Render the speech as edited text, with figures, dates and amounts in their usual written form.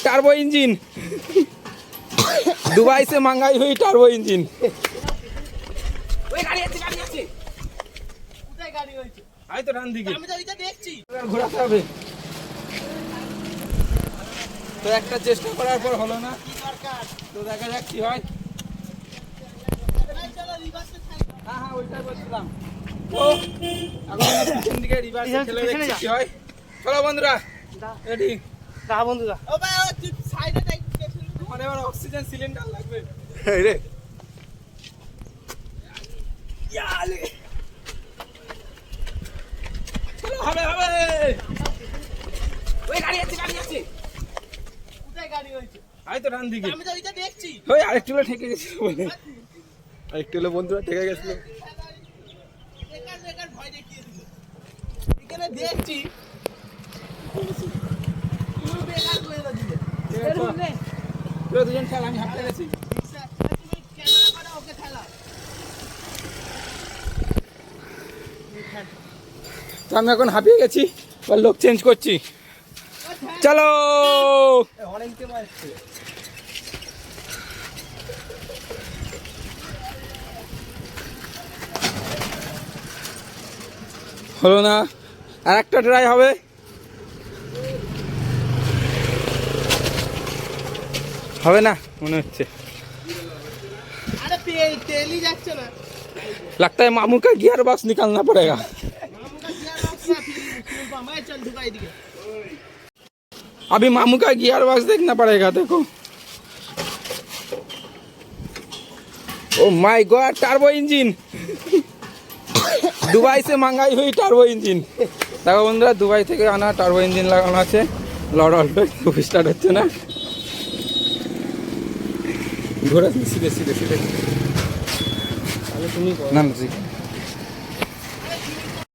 turbo engine Dubai से मंगाई हुई टर्बो इंजन तो डान दिके घोराते হবে তো একটা চেষ্টা করার পর হলো না তো দেখা যাক কি হয় হ্যাঁ হ্যাঁ ওইটাই বলছিলাম তো এখন পিছন দিকে রিভার্স খেলে দেখছি কি হয় চলো বন্ধুরা রেডি যা বন্ধুরা ও ভাই ও তুই সাইডে দেখ আমার এবার অক্সিজেন সিলিন্ডার লাগবে এই রে ইয়ালে চলো হবে হবে ওই গাড়ি আছে কোথায় গাড়ি হইছে আই তো ডান দিকে আমি তো ওইটা দেখছি ওই আরেকটু ঠেকে গেছিল বলে আরেকটু বন্ধুরা ঠেকে গেছিল বেকার ভয় দেখিয়ে দিল এখানে দেখছি তুই বেকার করে দিলে তোরা দুজন খেল আমি হাঁটতে গেছি তুমি ক্যামেরা করে ওকে খেলা তো আমি এখন হাঁপিয়ে গেছি এবার লোক চেঞ্জ করছি চলো অনেকতে মারছে হলো না আর একটা ট্রাই হবে হবে না মনে হচ্ছে আরে তেল ही যাচ্ছে না लगता है मामू का गियर बॉक्स निकालना पड़ेगा मामू का गियर बॉक्स ना फिर मैं चल ढुकाई दिए अभी मामू का गियर बॉक्स देखना पड़ेगा देखो oh my God turbo engine Dubai से मंगाई हुई टर्बो इंजन देखो बंधुरा दुबई থেকে আনা টার্বো ইঞ্জিন লাগানো আছে লড়ালটো খুব স্টার্ট হচ্ছে না ঘোরা সিধে সিধে সিধে তাহলে তুমি না না